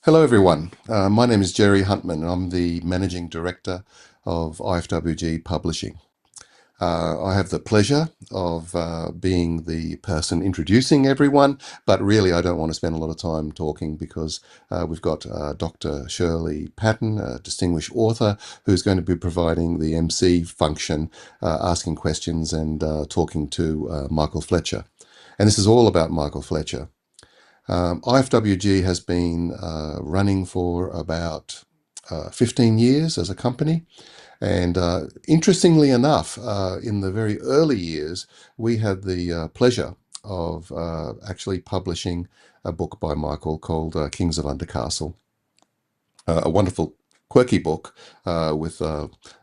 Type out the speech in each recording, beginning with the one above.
Hello, everyone. My name is Jerry Huntman, and I'm the Managing Director of IFWG Publishing. I have the pleasure of being the person introducing everyone, but really I don't want to spend a lot of time talking because we've got Dr. Shirley Patton, a distinguished author, who's going to be providing the MC function, asking questions and talking to Michael Fletcher. And this is all about Michael Fletcher. IFWG has been running for about 15 years as a company. And interestingly enough, in the very early years, we had the pleasure of actually publishing a book by Michael called Kings of Undercastle, a wonderful, quirky book with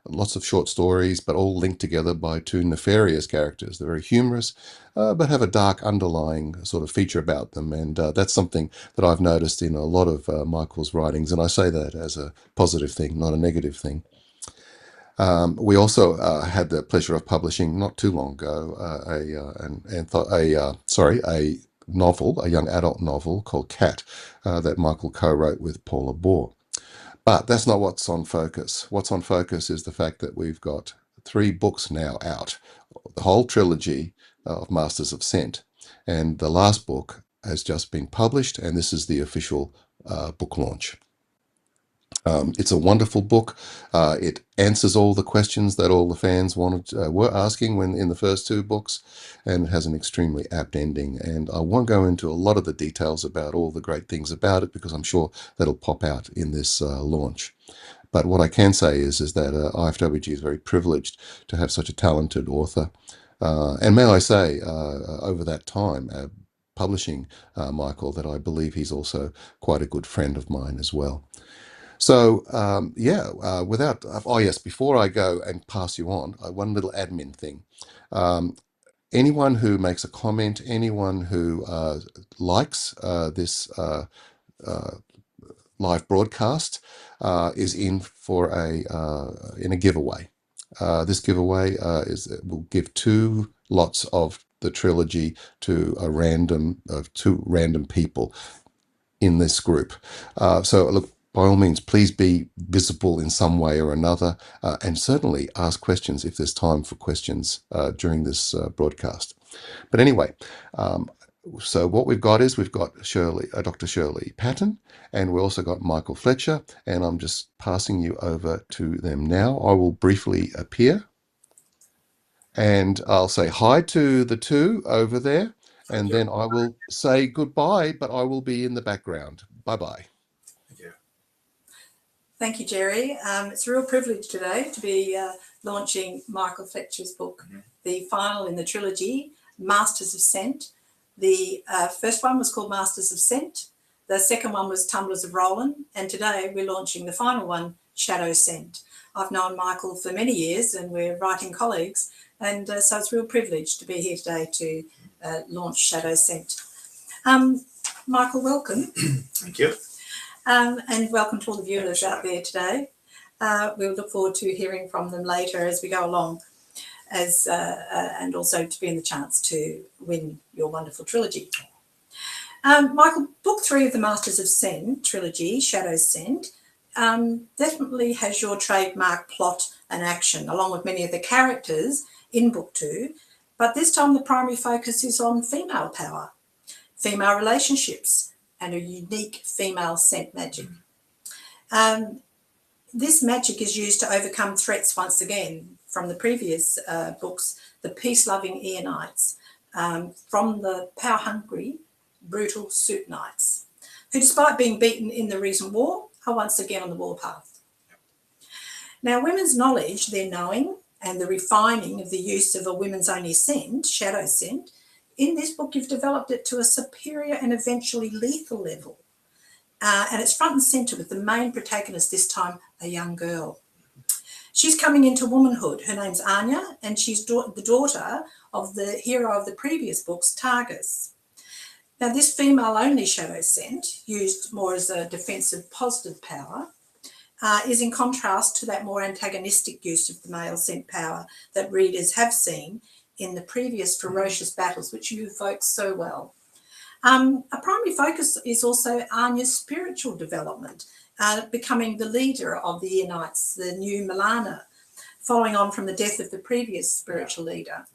lots of short stories, but all linked together by two nefarious characters. They're very humorous, but have a dark underlying sort of feature about them. And that's something that I've noticed in a lot of Michael's writings. And I say that as a positive thing, not a negative thing. We also had the pleasure of publishing not too long ago a novel, a young adult novel called Cat, that Michael co-wrote with Paula Bohr. But that's not what's on focus. What's on focus is the fact that we've got 3 books now out, the whole trilogy of Masters of Scent, and the last book has just been published, and this is the official book launch. It's a wonderful book. It answers all the questions that all the fans were asking when in the first 2 books, and it has an extremely apt ending. And I won't go into a lot of the details about all the great things about it because I'm sure that'll pop out in this launch. But what I can say is that IFWG is very privileged to have such a talented author. And may I say, over that time, publishing Michael, that I believe he's also quite a good friend of mine as well. So, yes, before I go and pass you on, one little admin thing. Um, Anyone who makes a comment, anyone who likes this uh, live broadcast is in for in a giveaway. This giveaway will give 2 lots of the trilogy to two random people in this group. So look, by all means, please be visible in some way or another, and certainly ask questions if there's time for questions during this broadcast. But anyway, so what we've got is we've got Dr. Shirley Patton, and we also got Michael Fletcher, and I'm just passing you over to them now. I will briefly appear, and I'll say hi to the 2 over there, and then I will say goodbye, but I will be in the background. Bye-bye. Thank you. Thank you, Jerry. It's a real privilege today to be launching Michael Fletcher's book, the final in the trilogy, Masters of Scent. The first one was called Masters of Scent. The second one was Tumblers of Roland. And today we're launching the final one, Shadow Scent. I've known Michael for many years and we're writing colleagues. And so it's a real privilege to be here today to launch Shadow Scent. Michael, welcome. Thank you. And welcome to all the viewers out there today. We'll look forward to hearing from them later as we go along, and also to be in the chance to win your wonderful trilogy. Michael, book 3 of the Masters of Scent trilogy, Shadow Scent, definitely has your trademark plot and action, along with many of the characters in book 2. But this time the primary focus is on female power, female relationships, and a unique female scent magic. This magic is used to overcome threats once again from the previous books, the peace-loving Eonites, from the power-hungry, brutal Suit Knights, who, despite being beaten in the recent war, are once again on the warpath. Now, women's knowledge, their knowing, and the refining of the use of a women's-only scent, shadow scent, in this book you've developed it to a superior and eventually lethal level. And it's front and centre with the main protagonist, this time a young girl. She's coming into womanhood. Her name's Anya, and she's the daughter of the hero of the previous books, Targus. Now, this female-only shadow scent, used more as a defensive positive power, is in contrast to that more antagonistic use of the male scent power that readers have seen in the previous ferocious battles, which you evoked so well. A primary focus is also Anya's spiritual development, becoming the leader of the Earnights, the new Milana, following on from the death of the previous spiritual leader.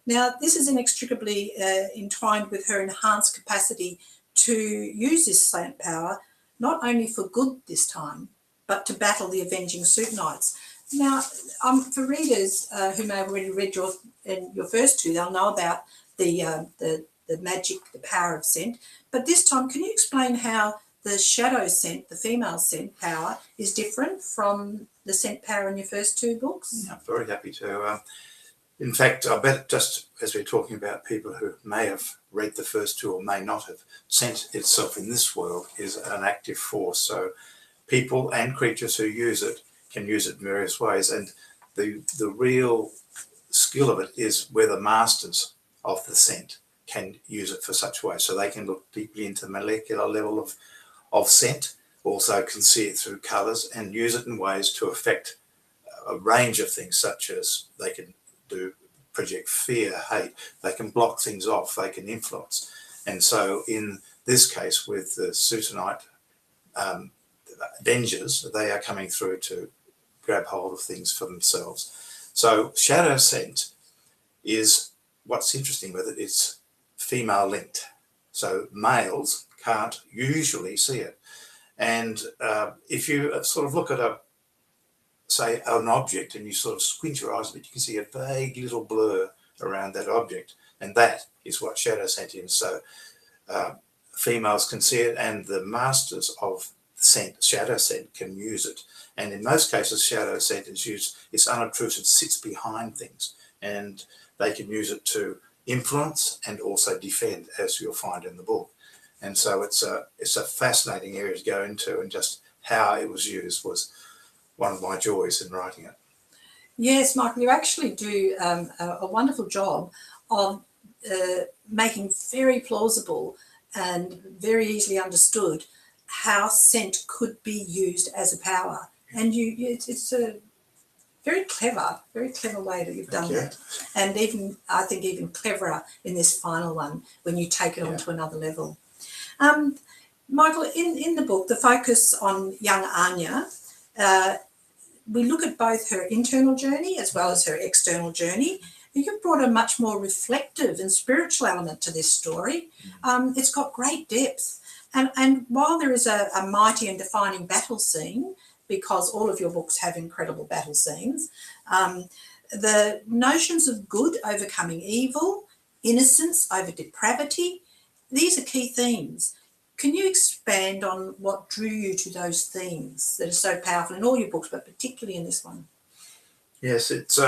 Now, this is inextricably entwined with her enhanced capacity to use this scent power, not only for good this time, but to battle the avenging Suit Knights. Now, for readers who may have already read your first two, they'll know about the magic, the power of scent. But this time, can you explain how the shadow scent, the female scent power, is different from the scent power in your first two books? Yeah, I'm very happy to. In fact, I bet just as we're talking about people who may have read the first two or may not have, scent itself in this world is an active force. So people and creatures who use it can use it in various ways. And the real skill of it is where the masters of the scent can use it for such ways. So they can look deeply into the molecular level of scent, also can see it through colours and use it in ways to affect a range of things, such as they can project fear, hate, they can block things off, they can influence. And so in this case with the Suitonite Avengers, they are coming through to grab hold of things for themselves. So shadow scent is, what's interesting with it, it's female linked. So males can't usually see it. And if you sort of look at say an object and you sort of squint your eyes a bit, you can see a vague little blur around that object, and that is what shadow scent is. So females can see it, and the masters of scent, shadow scent, can use it. And in most cases, shadow scent is used, it's unobtrusive, sits behind things, and they can use it to influence and also defend, as you'll find in the book. And so it's a fascinating area to go into, and just how it was used was one of my joys in writing it. Yes, Michael, you actually do a wonderful job of making very plausible and very easily understood how scent could be used as a power. And it's a very clever way that you've done that. And even, I think, even cleverer in this final one when you take it on to another level. Michael, in the book, the focus on young Anya, we look at both her internal journey as well as her external journey. You've brought a much more reflective and spiritual element to this story. It's got great depth. And while there is a mighty and defining battle scene, because all of your books have incredible battle scenes, the notions of good overcoming evil, innocence over depravity, these are key themes. Can you expand on what drew you to those themes that are so powerful in all your books, but particularly in this one? Yes, it's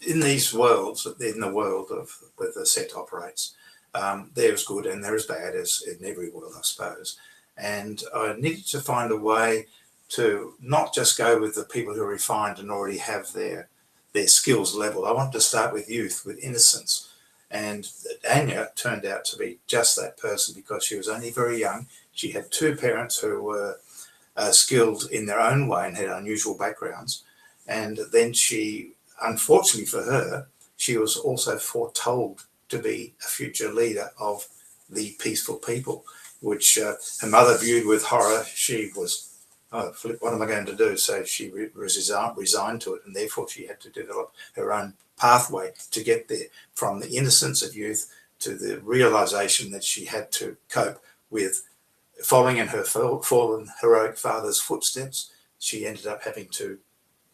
in these worlds, in the world of where the set operates, there is good and there is bad, as in every world, I suppose. And I needed to find a way to not just go with the people who are refined and already have their skills level. I wanted to start with youth, with innocence. And Anya turned out to be just that person, because she was only very young. She had two parents who were skilled in their own way and had unusual backgrounds. And then she, unfortunately for her, she was also foretold to be a future leader of the peaceful people, which her mother viewed with horror. She was, oh, flip, what am I going to do? So she resigned to it, and therefore she had to develop her own pathway to get there, from the innocence of youth to the realization that she had to cope with following in her fallen heroic father's footsteps. She ended up having to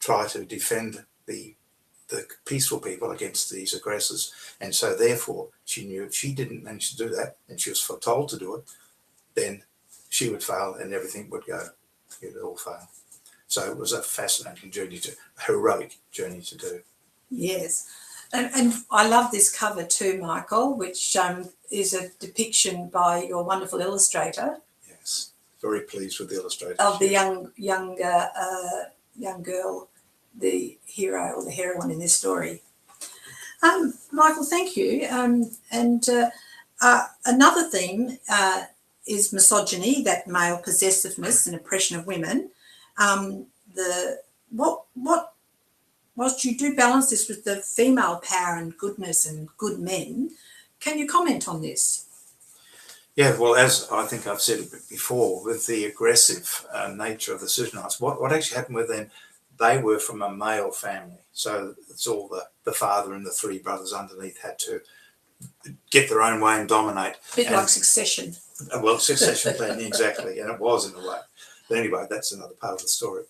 try to defend the peaceful people against these aggressors, and so therefore she knew if she didn't manage to do that, and she was foretold to do it, then she would fail and everything would go, it would all fail. So it was a fascinating journey, heroic journey to do. Yes, and I love this cover too, Michael, which is a depiction by your wonderful illustrator. Yes, very pleased with the illustration Of the young girl, the hero or the heroine in this story. Michael, thank you. Another theme is misogyny, that male possessiveness and oppression of women. Whilst you do balance this with the female power and goodness and good men, can you comment on this? Yeah, well, as I think I've said before, with the aggressive nature of the Soutonites, what actually happened with them, they were from a male family. So it's all the father and the three brothers underneath had to get their own way and dominate. A bit like Succession. Well, succession planning, exactly, and it was in a way. But anyway, that's another part of the story.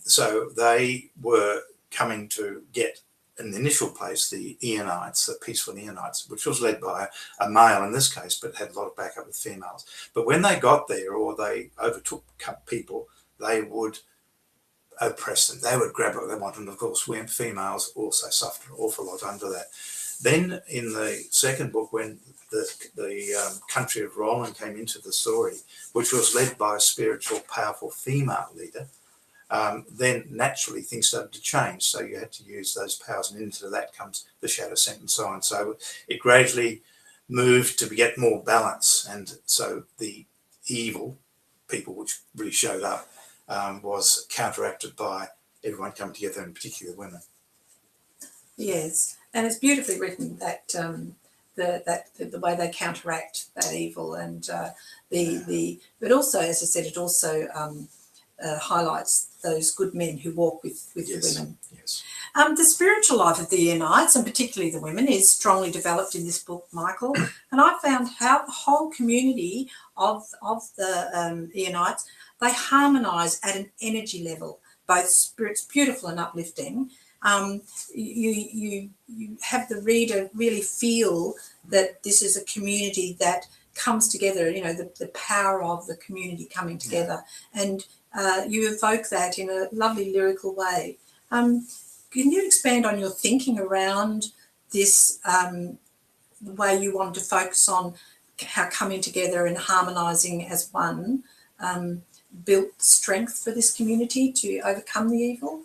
So they were coming to get, in the initial place, the Eonites, the peaceful Eonites, which was led by a male in this case, but had a lot of backup with females. But when they got there, or they overtook people, they would oppress them. They would grab what they wanted, and of course, females also suffered an awful lot under that. Then in the second book, when the country of Roland came into the story, which was led by a spiritual, powerful female leader, then naturally things started to change. So you had to use those powers, and into that comes the shadow scent and so on. So it gradually moved to get more balance. And so the evil people, which really showed up, was counteracted by everyone coming together, and particularly the women. Yes, and it's beautifully written that the way they counteract that evil, and but also, as I said, it also highlights those good men who walk with the women. Yes. The spiritual life of the Eonites, and particularly the women, is strongly developed in this book, Michael. And I found how the whole community of the Eonites, they harmonise at an energy level, both spirits, beautiful and uplifting. You have the reader really feel that this is a community that comes together, you know, the power of the community coming together. And you evoke that in a lovely lyrical way. Can you expand on your thinking around this, the way you wanted to focus on how coming together and harmonising as one built strength for this community to overcome the evil?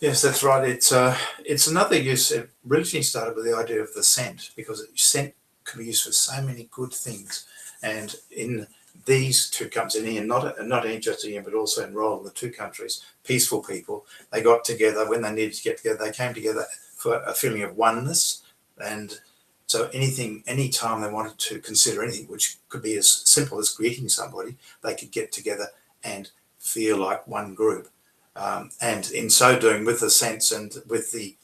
Yes, that's right. It's another use. It originally started with the idea of the scent, because scent can be used for so many good things. And in these two countries, and not only just Ian, but also in Roland, the two countries, peaceful people, they got together when they needed to get together. They came together for a feeling of oneness. And so any time they wanted to consider anything, which could be as simple as greeting somebody, they could get together and feel like one group. And in so doing, with the sense and with the,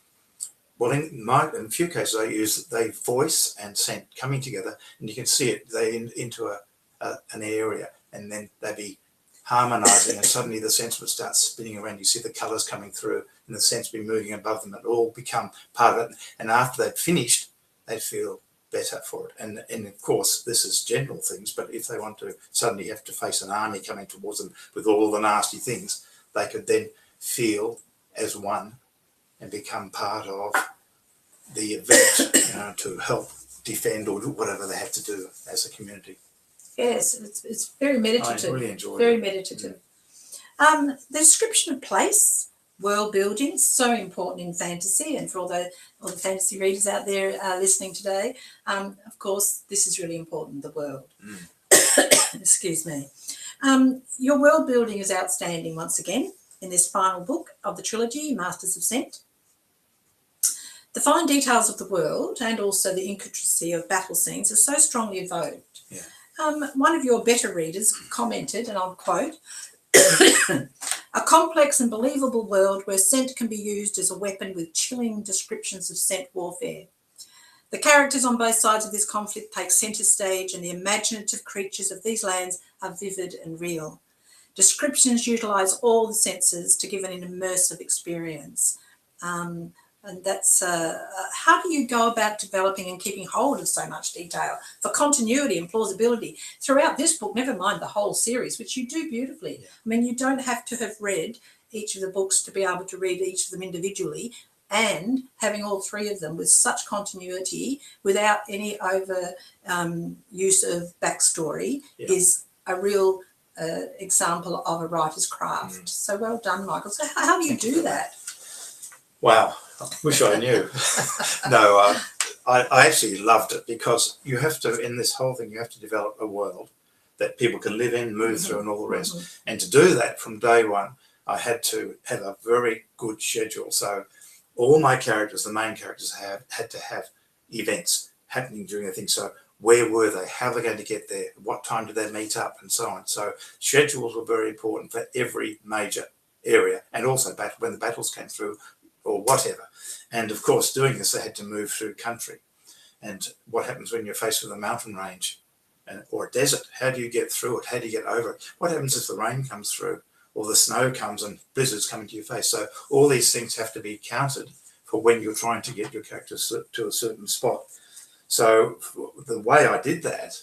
well, in a few cases, they voice and scent coming together, and you can see it. They into an area, and then they'd be harmonising, and suddenly the sense would start spinning around. You see the colours coming through, and the sense be moving above them. It all become part of it. And after they'd finished, they'd feel better for it. And of course, this is general things, but if they want to suddenly have to face an army coming towards them with all the nasty things, they could then feel as one and become part of the event, to help defend or do whatever they have to do as a community. Yes, it's very meditative. I really enjoyed very it. meditative. The description of place, world building, so important in fantasy, and for all the fantasy readers out there listening today, of course, this is really important, the world. Excuse me. Your world building is outstanding once again in this final book of the trilogy, Masters of Scent. The fine details of the world and also the intricacy of battle scenes are so strongly evoked. Yeah. One of your better readers commented, and I'll quote, "A complex and believable world where scent can be used as a weapon with chilling descriptions of scent warfare. The characters on both sides of this conflict take centre stage, and the imaginative creatures of these lands are vivid and real. Descriptions utilise all the senses to give an immersive experience." And that's how do you go about developing and keeping hold of so much detail for continuity and plausibility throughout this book, never mind the whole series, which you do beautifully. Yeah. I mean, you don't have to have read each of the books to be able to read each of them individually, and having all three of them with such continuity without any over use of backstory is a real example of a writer's craft. So well done, Michael. So how do you do that? Wow, I wish I knew. No, I actually loved it, because you have to, in this whole thing, you have to develop a world that people can live in, move through, and all the rest. And to do that from day one, I had to have a very good schedule. So all my characters, the main characters, had to have events happening during the thing. So where were they, how they're going to get there, what time did they meet up, and so on. So schedules were very important for every major area, and also when the battles came through or whatever. And of course, doing this, they had to move through country. And what happens when you're faced with a mountain range or a desert? How do you get through it? How do you get over it? What happens if the rain comes through or the snow comes and blizzards come into your face? So all these things have to be counted for when you're trying to get your characters to a certain spot. So the way I did that,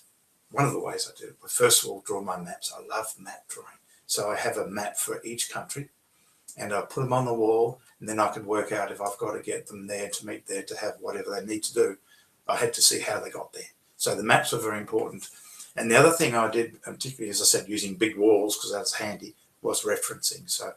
one of the ways I did it, was first of all, draw my maps. I love map drawing. So I have a map for each country, and I put them on the wall, and then I could work out if I've got to get them there to meet there to have whatever they need to do. I had to see how they got there. So the maps are very important. And the other thing I did, particularly, as I said, using big walls because that's handy, was referencing. So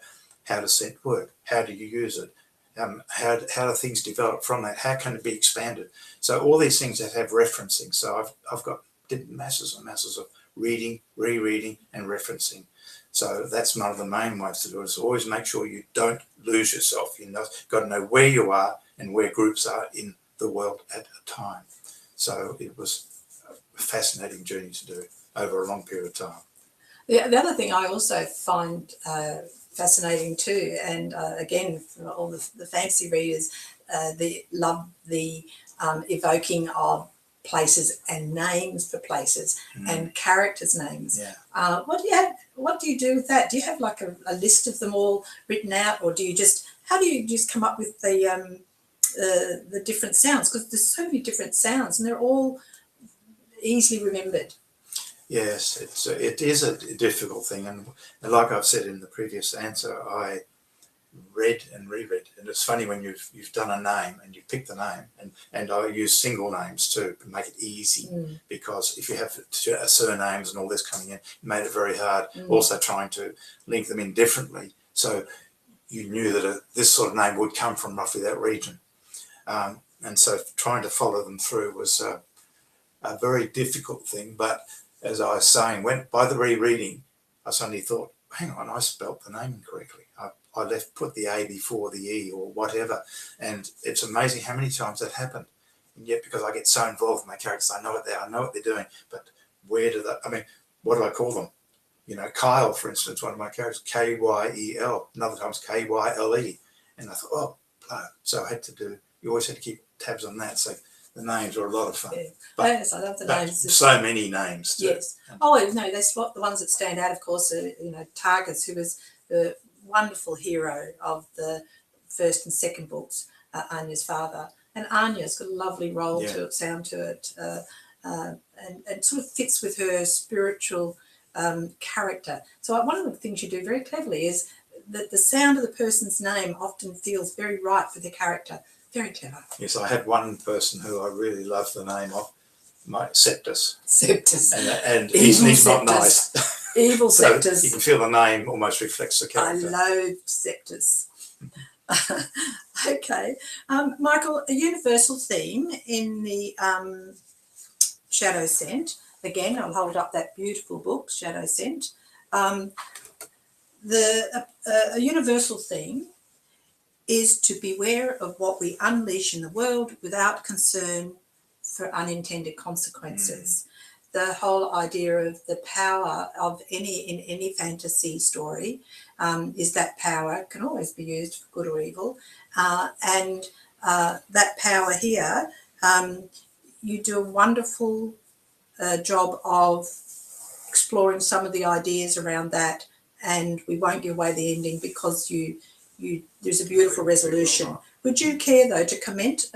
how does scent work? How do you use it? How do things develop from that? How can it be expanded? So all these things that have referencing. So I've did masses and masses of reading, rereading, and referencing. So that's one of the main ways to do it. Is always make sure you don't lose yourself. You've got to know where you are and where groups are in the world at a time. So it was a fascinating journey to do over a long period of time. The other thing I also find fascinating too, and again, for all the fancy readers, love the evoking of places and names for places and characters' names. Yeah. What do you do with that? Do you have like a list of them all written out, or how do you just come up with the different sounds? Because there's so many different sounds and they're all easily remembered. Yes, it is a difficult thing, and like I've said in the previous answer, I read and reread, and it's funny when you've done a name and you pick the name, and I use single names too to make it easy, because if you have surnames and all this coming in, it made it very hard. Also trying to link them in differently, so you knew that this sort of name would come from roughly that region, and so trying to follow them through was a very difficult thing. But as I was saying, by the rereading, I suddenly thought, hang on, I spelt the name incorrectly. I put the A before the E or whatever. And it's amazing how many times that happened. And yet, because I get so involved with my characters, I know what they're doing. But what do I call them? You know, Kyle, for instance, one of my characters, Kyel. Another time's Kyle. And I thought, oh, blow. So you always had to keep tabs on that. So the names are a lot of fun. Yeah. Yes, I love the names. So many names too. Yes. Oh no, the ones that stand out, of course, are Targus, who was the wonderful hero of the first and second books, Anya's father, and Anya's got a lovely sound to it, and sort of fits with her spiritual character. So one of the things you do very cleverly is that the sound of the person's name often feels very right for their character. Very clever. Yes, I had one person who I really loved the name of, Septus. Septus. And he's not nice. Evil So Septus. you can feel the name almost reflects the character. I loathe Septus. Okay. Michael, a universal theme in the Shadow Scent. Again, I'll hold up that beautiful book, Shadow Scent. A universal theme is to beware of what we unleash in the world without concern for unintended consequences. The whole idea of the power of in any fantasy story is that power can always be used for good or evil, and that power here, you do a wonderful job of exploring some of the ideas around that, and we won't give away the ending because there's a beautiful resolution. Would you care though to comment?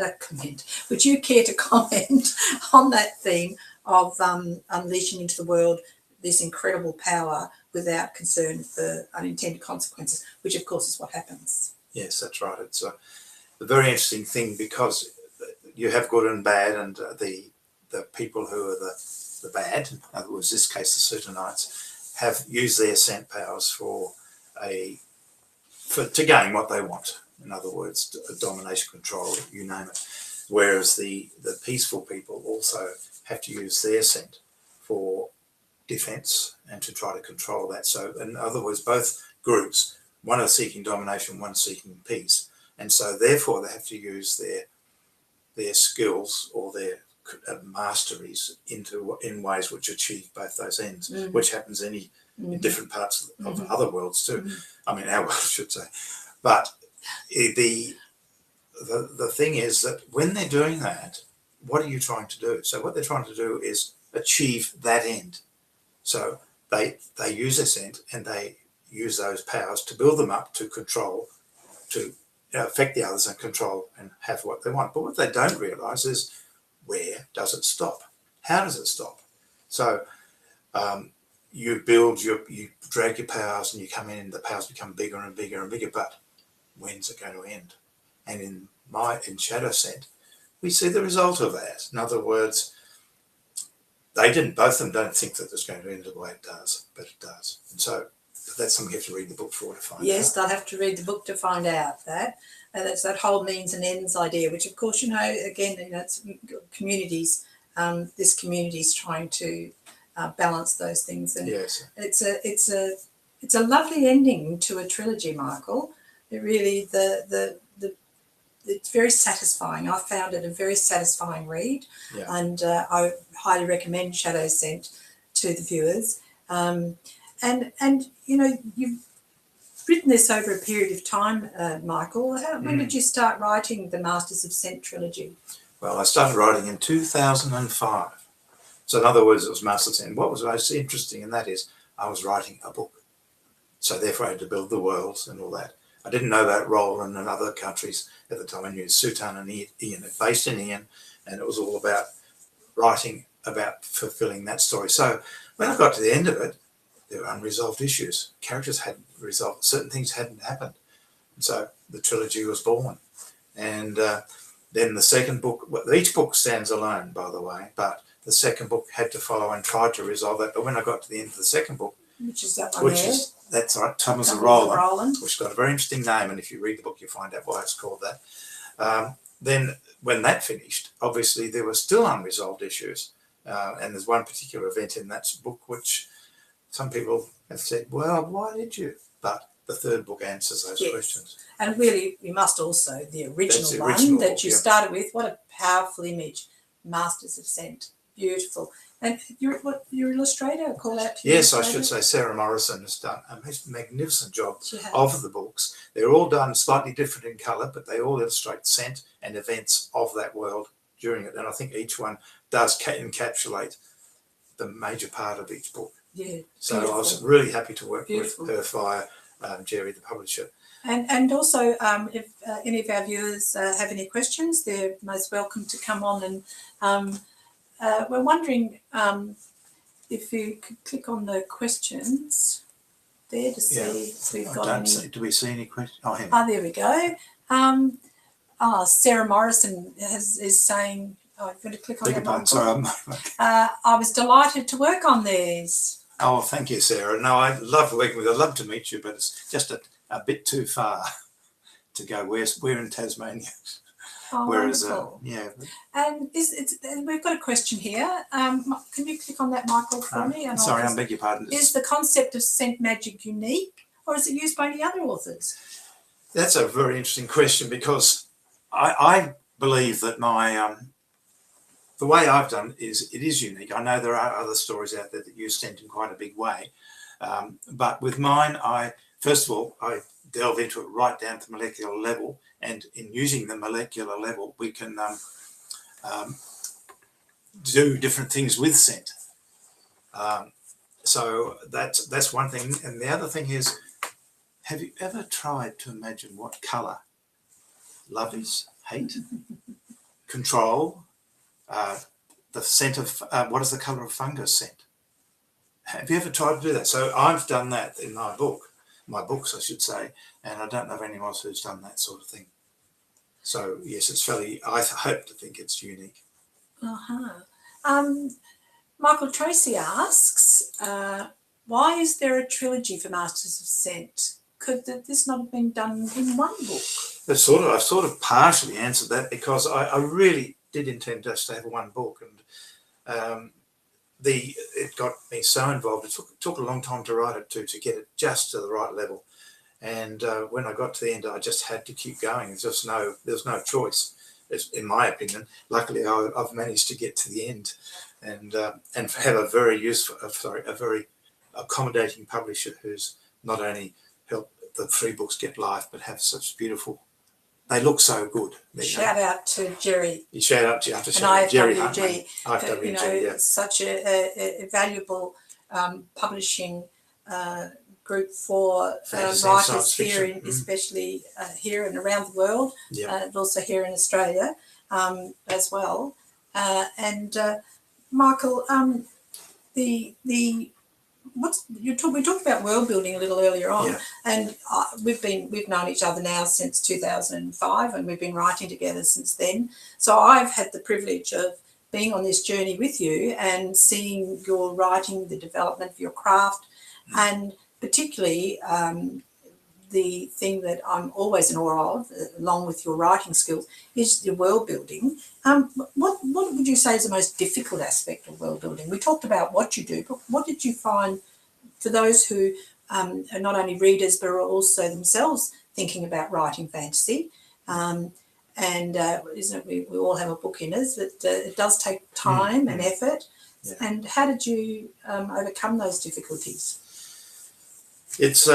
Would you care to comment on that theme of unleashing into the world this incredible power without concern for unintended consequences, which of course is what happens? Yes, that's right. It's a very interesting thing because you have good and bad, and the people who are the bad, in other words, this case the Sutonites, have used their scent powers to gain what they want. In other words, domination, control, you name it. Whereas the peaceful people also have to use their scent for defense and to try to control that. So in other words, both groups, one is seeking domination, one is seeking peace. And so therefore they have to use their skills or their masteries in ways which achieve both those ends, Mm. which happens in different parts of other worlds too. I mean, our world, I should say. But the thing is that when they're doing that, what are you trying to do? So what they're trying to do is achieve that end. So they use their scent and they use those powers to build them up to control, to affect the others and control and have what they want. But what they don't realise is, where does it stop? How does it stop? So you drag your powers and you come in and the powers become bigger and bigger and bigger, but when's it going to end? And in Shadow Scent, we see the result of that. In other words, both of them don't think that it's going to end the way it does, but it does. And so that's something you have to read the book for to find out. Yes, they'll have to read the book to find out that. That's that whole means and ends idea, which of course, again, it's communities. This community is trying to balance those things, and yes, it's a lovely ending to a trilogy, Michael. It really it's very satisfying. I found it a very satisfying read, and I highly recommend Shadow Scent to the viewers. And you've written this over a period of time, Michael. When did you start writing the Masters of Scent Trilogy? Well, I started writing in 2005. So in other words, it was Masters of Scent. What was most interesting in that is I was writing a book. So therefore I had to build the worlds and all that. I didn't know about Roland and other countries at the time. I knew Sutan and Ian, based in Ian, and it was all about writing about fulfilling that story. So when I got to the end of it, there were unresolved issues. Characters hadn't resolved. Certain things hadn't happened. And so the trilogy was born. And then the second book, each book stands alone, by the way, but the second book had to follow and tried to resolve that. But when I got to the end of the second book, which is that one there? That's right, Tummers of Roland, which got a very interesting name, and if you read the book, you'll find out why it's called that. Then when that finished, obviously there were still unresolved issues. And there's one particular event in that book which some people have said, well, why did you? But the third book answers those questions. And really, we must also, the original one that you started with, what a powerful image. Masters of Scent, beautiful. And you're illustrator, call out to Yes, I should say Sarah Morrison has done a magnificent job of the books. They're all done slightly different in colour, but they all illustrate scent and events of that world during it. And I think each one does encapsulate the major part of each book. Yeah. So beautiful. I was really happy to work with her via Jerry, the publisher. And also, if any of our viewers have any questions, they're most welcome to come on. And we're wondering if you could click on the questions there to see if we've got any. Do we see any questions? There we go. Sarah Morrison is saying, I'm going to click on that. Sorry, I was delighted to work on these. Oh, thank you, Sarah. No, I love working with you. I'd love to meet you, but it's just a bit too far to go. We're in Tasmania. Oh, whereas, wonderful. And we've got a question here. Can you click on that, Michael, for me? And sorry, I beg your pardon. Is the concept of scent magic unique, or is it used by any other authors? That's a very interesting question, because I believe that the way I've done it is unique. I know there are other stories out there that use scent in quite a big way, but with mine, first of all, I delve into it right down to the molecular level, and in using the molecular level, we can do different things with scent. So that's one thing. And the other thing is, have you ever tried to imagine what colour love is, hate, control, the scent of, what is the colour of fungus scent? Have you ever tried to do that? So I've done that in my books, I should say, and I don't know of anyone else who's done that sort of thing. So yes, it's fairly, I hope to think it's unique. Michael Tracy asks, why is there a trilogy for Masters of Scent? Could this not have been done in one book? I've sort of partially answered that, because I really did intend just to have one book, and it got me so involved. It took a long time to write it to get it just to the right level. And when I got to the end, I just had to keep going. There was no choice. in my opinion. Luckily, I've managed to get to the end, and have a very useful, a very accommodating publisher who's not only helped the 3 books get life, but have such beautiful. They look so good. Shout out to Jerry. Shout out to Jerry Huntman. IFWG, such a valuable publishing group for writers here, especially here and around the world, and also here in Australia as well. And Michael, we talked about world building a little earlier on, and we've known each other now since 2005, and we've been writing together since then. So I've had the privilege of being on this journey with you and seeing your writing, the development of your craft, and particularly the thing that I'm always in awe of, along with your writing skills, is your world building. What would you say is the most difficult aspect of world building? We talked about what you do, but what did you find for those who are not only readers but are also themselves thinking about writing fantasy? Isn't it, we all have a book in us, but it does take time and effort. Yeah. And how did you overcome those difficulties? It's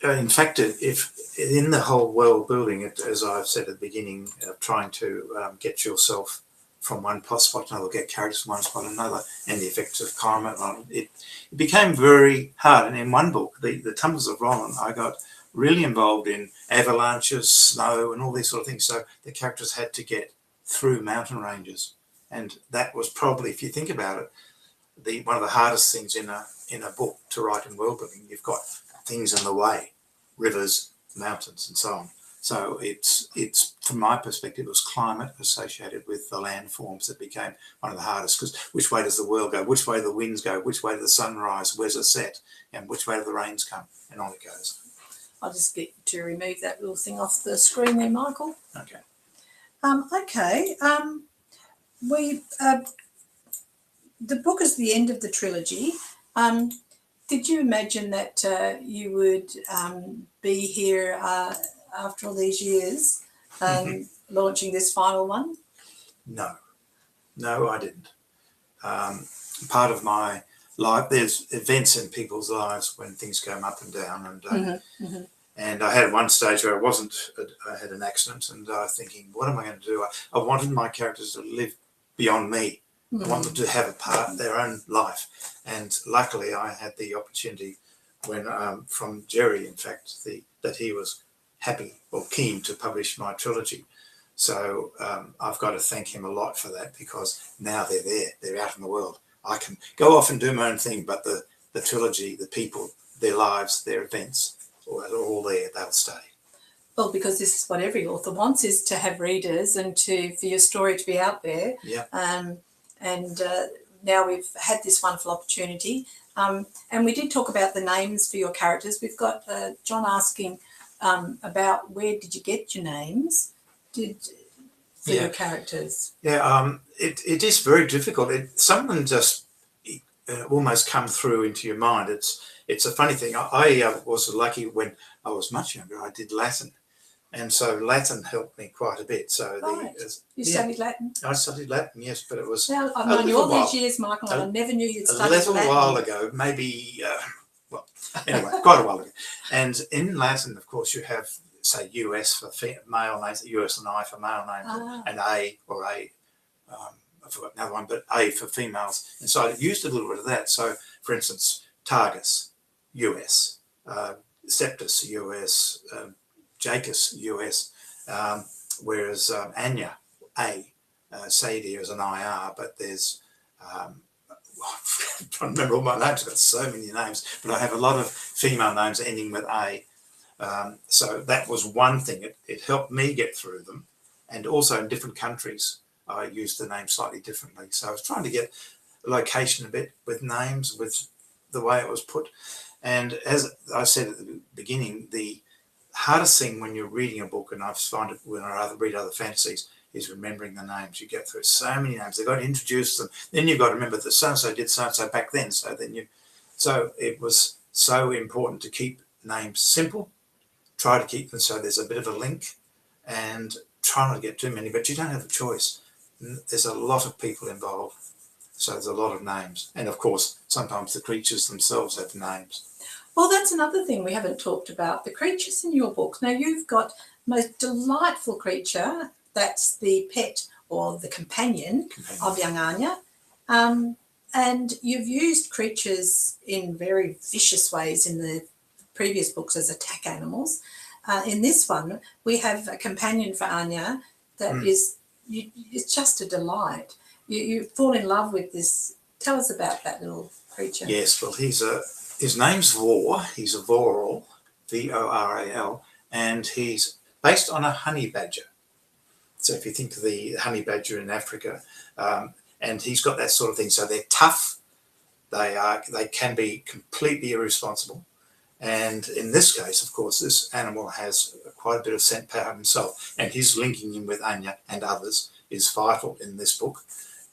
in fact, if in the whole world building, as I've said at the beginning, trying to get yourself from one spot to another, get characters from one spot to another, and the effects of climate on it became very hard. And in one book, the Tumblers of Roland, I got really involved in avalanches, snow, and all these sort of things. So the characters had to get through mountain ranges, and that was probably, if you think about it, one of the hardest things in a book to write in world building. You've got things in the way, rivers, mountains, and so on. So it's from my perspective, it was climate associated with the landforms that became one of the hardest, because which way does the world go? Which way do the winds go? Which way does the sun rise? Where's it set? And which way do the rains come? And on it goes. I'll just get to remove that little thing off the screen there, Michael. Okay. The book is the end of the trilogy. Did you imagine that you would be here after all these years launching this final one? No, I didn't. Part of my life, there's events in people's lives when things go up and down, and I had one stage where I had an accident, and I was thinking, what am I going to do? I wanted my characters to live beyond me. I want them to have a part, their own life. And luckily I had the opportunity when from Jerry, in fact, that he was happy or keen to publish my trilogy. So I've got to thank him a lot for that, because now they're there, they're out in the world. I can go off and do my own thing, but the trilogy, the people, their lives, their events, are all there, they'll stay. Well, because this is what every author wants, is to have readers and for your story to be out there. Yeah. Now we've had this wonderful opportunity. And we did talk about the names for your characters. We've got John asking about where did you get your names for your characters? Yeah, it is very difficult. Some of them just almost come through into your mind. It's a funny thing. I was lucky when I was much younger. I did Latin. And so Latin helped me quite a bit. So you studied Latin? I studied Latin, yes, but it was I've known you all these years, Michael, and I never knew you'd studied Latin. A little while ago, maybe, anyway, quite a while ago. And in Latin, of course, you have, say, US for male names, US and I for male names, and A or A, I forgot another one, but A for females. And so I used a little bit of that. So, for instance, Targus, US, Septus, US, Jacus, US, whereas Anya, A, Sadie is an IR, but there's, I'm trying to remember all my names, I've got so many names, but I have a lot of female names ending with A. So that was one thing, it helped me get through them. And also in different countries, I used the name slightly differently. So I was trying to get location a bit with names, with the way it was put. And as I said at the beginning, the hardest thing when you're reading a book, and I find it when I read other fantasies, is remembering the names. You get through so many names. They've got to introduce them. Then you've got to remember that so-and-so did so-and-so back then. So it was so important to keep names simple, try to keep them so there's a bit of a link, and try not to get too many, but you don't have a choice. There's a lot of people involved, so there's a lot of names. And of course, sometimes the creatures themselves have names. Well, that's another thing we haven't talked about, the creatures in your book. Now, you've got most delightful creature, that's the pet or the companion of young Anya. And you've used creatures in very vicious ways in the previous books as attack animals. In this one, we have a companion for Anya that is, it's just a delight. You fall in love with this. Tell us about that little creature. Yes, well, his name's Vor. He's a Voral, V-O-R-A-L, and he's based on a honey badger. So if you think of the honey badger in Africa, and he's got that sort of thing. So they're tough. They can be completely irresponsible. And in this case, of course, this animal has quite a bit of scent power himself, and his linking in with Anya and others is vital in this book.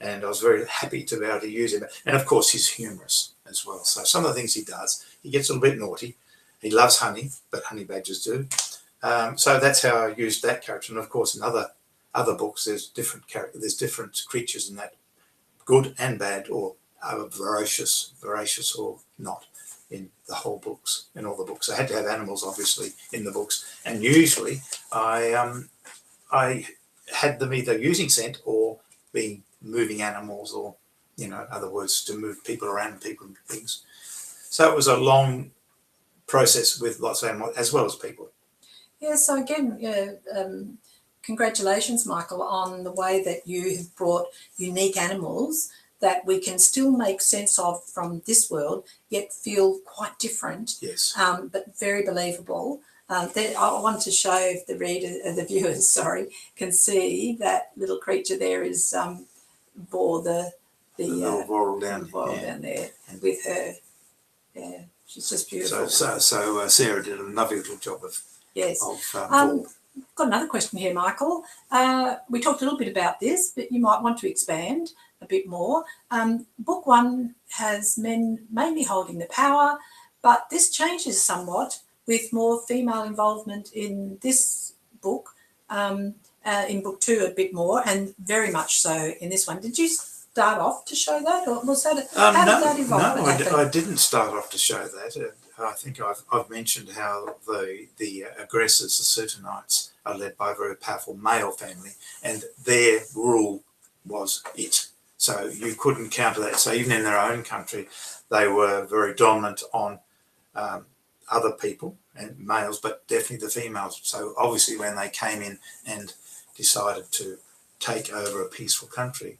And I was very happy to be able to use him. And of course, he's humorous as well. So some of the things he does, he gets a little bit naughty. He loves honey, but honey badgers do. So that's how I used that character. And of course, in other books, there's different creatures in that, good and bad, or voracious or not, in the whole books, in all the books. I had to have animals, obviously, in the books. And usually, I had them either using scent or being moving animals, or other words, to move people around, people and things. So it was a long process with lots of animals as well as people. Yeah, so again, congratulations, Michael, on the way that you have brought unique animals that we can still make sense of from this world, yet feel quite different. Yes. But very believable. I want to show if the viewers, can see that little creature there is Vor, the little Voral down there with her. Yeah, she's just beautiful. So Sarah did a lovely little job of. Yes. Vor. Got another question here, Michael. We talked a little bit about this, but you might want to expand a bit more. Book 1 has men mainly holding the power, but this changes somewhat with more female involvement in this book, in book 2 a bit more, and very much so in this one. Did you start off to show that, or was that how did that evolve? No, I didn't start off to show that. I think I've mentioned how the aggressors, the Sertonites, are led by a very powerful male family, and their rule was it. So you couldn't counter that. So even in their own country, they were very dominant on other people and males, but definitely the females. So obviously when they came in and decided to take over a peaceful country,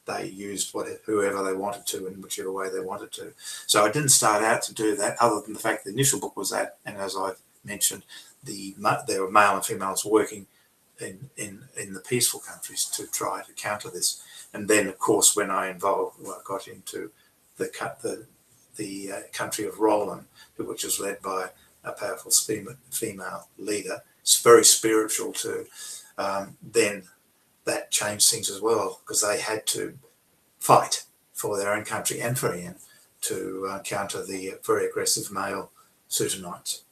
they used whoever they wanted to in whichever way they wanted to. So I didn't start out to do that, other than the fact the initial book was that, and as I've mentioned, there were male and females working in the peaceful countries to try to counter this. And then, of course, when I got into the country of Roland, which was led by a powerful female leader, it's very spiritual too. Then that changed things as well, because they had to fight for their own country and for Ian to counter the very aggressive male Sertonites.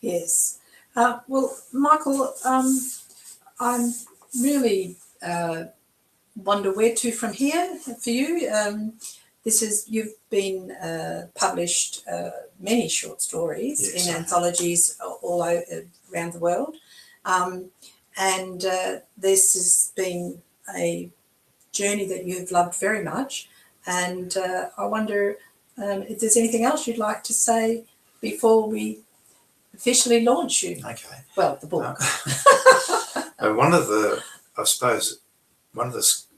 Yes. Well, Michael, I'm really wonder where to from here for you. You've been published many short stories in anthologies all around the world. And this has been a journey that you've loved very much. And I wonder if there's anything else you'd like to say before we officially launch you. Okay. Well, the book. One of the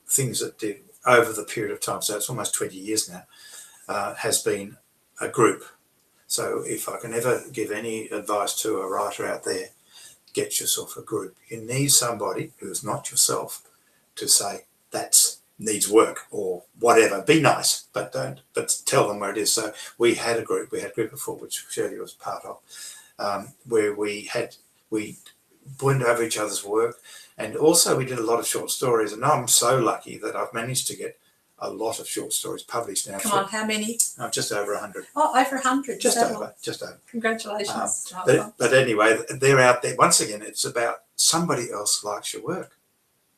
things that did over the period of time, so it's almost 20 years now, has been a group. So if I can ever give any advice to a writer out there, get yourself a group. You need somebody who's not yourself to say that needs work or whatever. Be nice, but tell them where it is. So we had a group. We had a group of 4, which Shirley was part of, where we went over each other's work, and also we did a lot of short stories. And I'm so lucky that I've managed to get a lot of short stories published now. Come on, how many? Just over 100. Oh, over 100. Just over. Congratulations. But anyway, they're out there. Once again, it's about somebody else likes your work.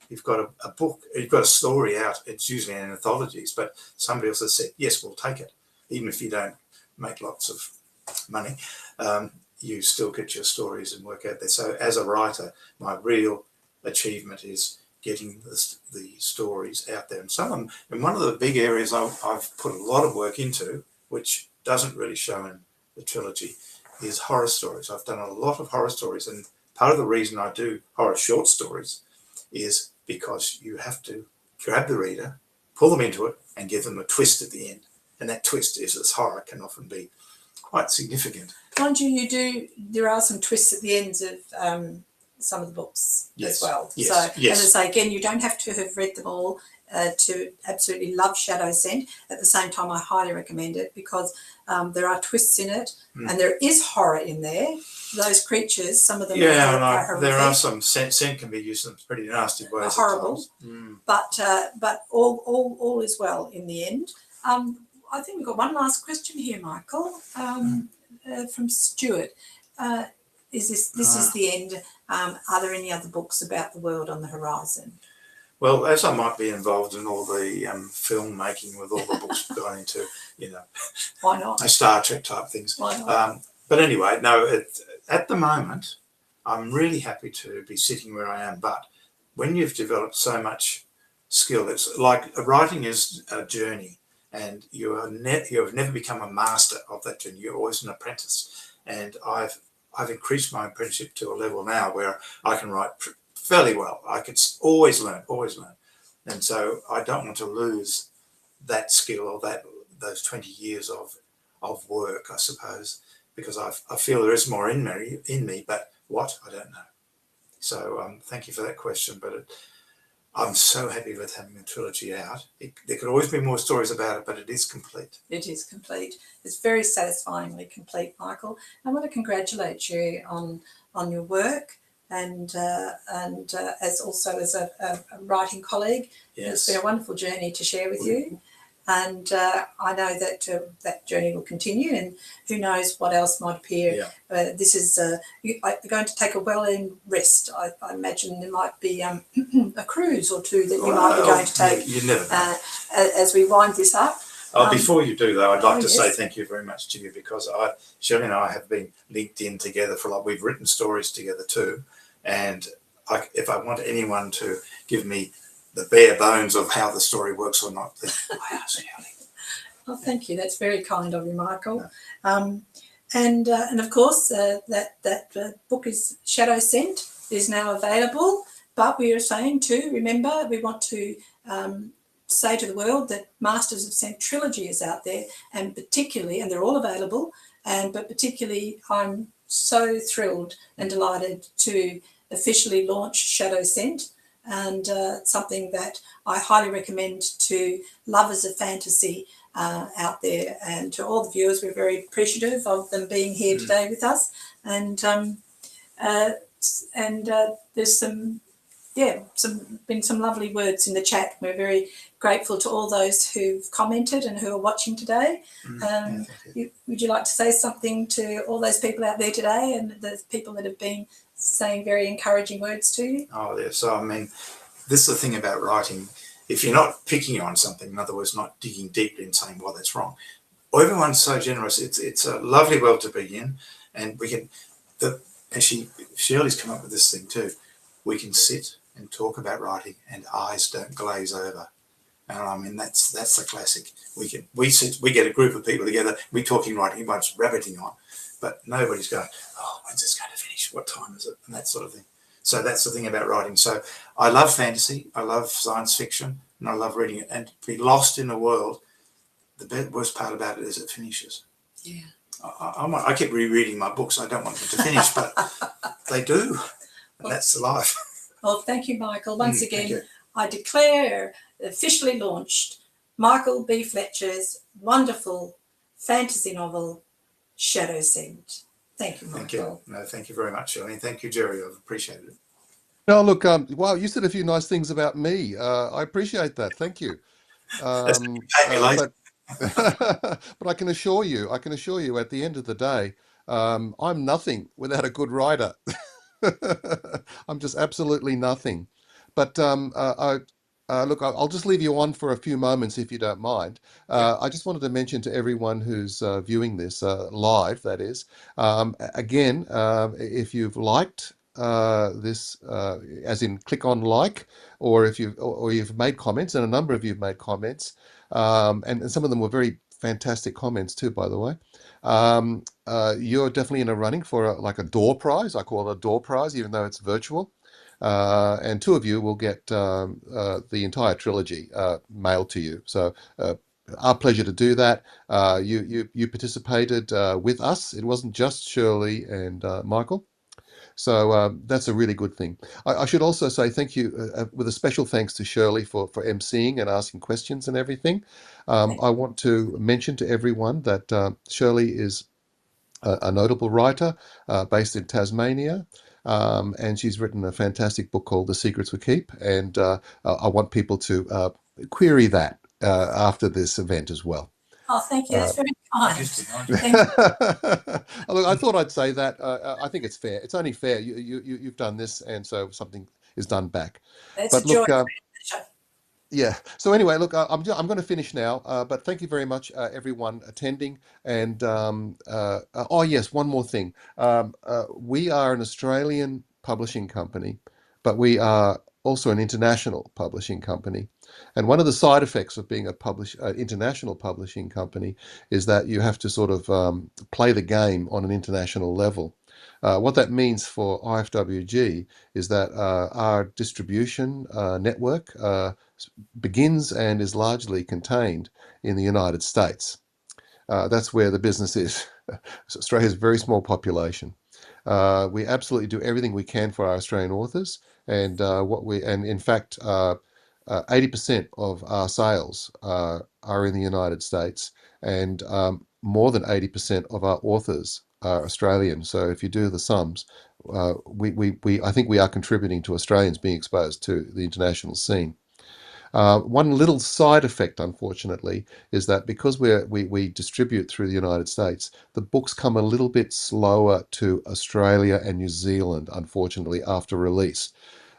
You've got a book, you've got a story out, it's usually in anthologies, but somebody else has said, yes, we'll take it. Even if you don't make lots of money, you still get your stories and work out there. So as a writer, my real achievement is getting the stories out there. And some of them, and one of the big areas I've put a lot of work into, which doesn't really show in the trilogy, is horror stories. I've done a lot of horror stories, and part of the reason I do horror short stories is because you have to grab the reader, pull them into it, and give them a twist at the end. And that twist is, as horror can often be quite significant. Mind you, there are some twists at the ends of some of the books as well. Yes, so, yes. as I say, again, you don't have to have read them all to absolutely love Shadow Scent. At the same time, I highly recommend it because there are twists in it, and there is horror in there. Those creatures, some of them are horrific. There are some scent can be used in pretty nasty ways. Horrible, but all is well in the end. I think we've got one last question here, Michael, from Stuart. This is the end? Are there any other books about the world on the horizon? Well, as I might be involved in all the filmmaking with all the books we've gone into, why not? Star Trek type things. Why not? But anyway, no. At the moment, I'm really happy to be sitting where I am. But when you've developed so much skill, it's like writing is a journey, and you have never become a master of that journey. You're always an apprentice, and I've increased my apprenticeship to a level now where I can write fairly well. I could always learn, and so I don't want to lose that skill or those 20 years of work, I suppose, because I feel there is more in me, but what, I don't know. So thank you for that question, but I'm so happy with having the trilogy out. There could always be more stories about it, but it is complete. It is complete. It's very satisfyingly complete, Michael. I want to congratulate you on your work and as a writing colleague. Yes. It's been a wonderful journey to share with you. And I know that that journey will continue, and who knows what else might appear. Yeah. This is you're going to take a well-earned rest. I imagine there might be a cruise or two that you might be going to take. You never know. As we wind this up. Before you do, though, I'd like to say thank you very much to you, because Shirley and I have been linked in together we've written stories together too, and if I want anyone to give me the bare bones of how the story works or not, then I ask Shirley. Well, thank you. That's very kind of you, Michael. No. And of course, that book is Shadow Scent is now available. But we are saying too, remember, we want to say to the world that Masters of Scent Trilogy is out there, and particularly, and they're all available, but particularly I'm so thrilled and delighted to officially launch Shadow Scent, and something that I highly recommend to lovers of fantasy out there, and to all the viewers. We're very appreciative of them being here today with us, and there's been some lovely words in the chat. We're very grateful to all those who've commented and who are watching today. Would you like to say something to all those people out there today, and the people that have been saying very encouraging words to you? Oh, yeah. So, I mean, this is the thing about writing. If you're not picking on something, in other words, not digging deeply and saying, well, that's wrong, everyone's so generous. It's a lovely world to be in, and we can, Shirley's come up with this thing too, we can sit and talk about writing and eyes don't glaze over. And I mean, that's the classic. We get a group of people together, we're talking writing, everyone's rabbiting on, but nobody's going, oh, when's this going to finish? What time is it? And that sort of thing. So that's the thing about writing. So I love fantasy, I love science fiction, and I love reading it. And to be lost in a world, the worst part about it is it finishes. Yeah. I keep rereading my books. I don't want them to finish, but they do. And that's the life. Well, thank you, Michael. Once again, I declare officially launched Michael B Fletcher's wonderful fantasy novel, Shadow Scent. Thank you, Michael. Thank you. No, thank you very much, Shirley. Thank you, Jerry. I've appreciated it. No, look, wow, you said a few nice things about me. I appreciate that. Thank you. But I can assure you, at the end of the day, I'm nothing without a good writer. I'm just absolutely nothing. But look, I'll just leave you on for a few moments if you don't mind. Yeah. I just wanted to mention to everyone who's viewing this live, that is, again, if you've liked this, as in click on like, or if or you've made comments, and a number of you've made comments, and some of them were very fantastic comments too, by the way. You're definitely in a running for like a door prize. I call it a door prize, even though it's virtual. And two of you will get the entire trilogy mailed to you. So, our pleasure to do that. You participated with us. It wasn't just Shirley and Michael. So that's a really good thing. I should also say thank you, with a special thanks to Shirley for emceeing and asking questions and everything. I want to mention to everyone that Shirley is a notable writer based in Tasmania. And she's written a fantastic book called The Secrets We Keep. And I want people to query that after this event as well. Oh, thank you. That's very kind. Thank you. Look, I thought I'd say that. I think it's fair. It's only fair. You've done this, and so something is done back. It's But a joy. look, yeah. So anyway, look, I'm going to finish now. But thank you very much, everyone attending. And oh yes, one more thing. We are an Australian publishing company, but we are also an international publishing company. And one of the side effects of being a international publishing company is that you have to sort of play the game on an international level. What that means for IFWG is that our distribution network begins and is largely contained in the United States. That's where the business is. So Australia has a very small population. We absolutely do everything we can for our Australian authors, and in fact, 80% of our sales are in the United States, and more than 80% of our authors are Australian. So if you do the sums, I think we are contributing to Australians being exposed to the international scene. One little side effect, unfortunately, is that because we distribute through the United States, the books come a little bit slower to Australia and New Zealand, unfortunately, after release.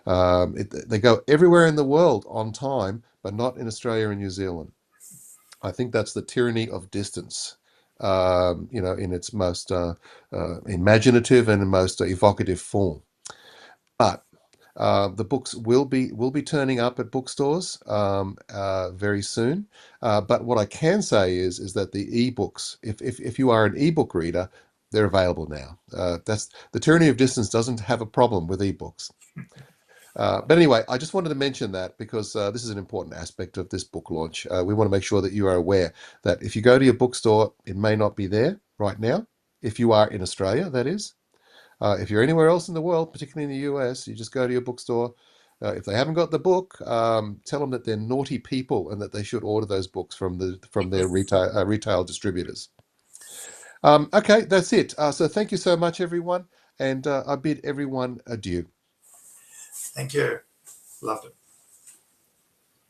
They go everywhere in the world on time, but not in Australia and New Zealand. I think that's the tyranny of distance, in its most imaginative and most evocative form. But the books will be turning up at bookstores very soon. But what I can say is that the ebooks, if you are an ebook reader, they're available now. That's the tyranny of distance doesn't have a problem with ebooks. But anyway, I just wanted to mention that because this is an important aspect of this book launch. We want to make sure that you are aware that if you go to your bookstore, it may not be there right now. If you are in Australia, that is. If you're anywhere else in the world, particularly in the US, you just go to your bookstore. If they haven't got the book, tell them that they're naughty people and that they should order those books from their retail distributors. Okay, that's it. So thank you so much, everyone, and I bid everyone adieu. Thank you. Loved it.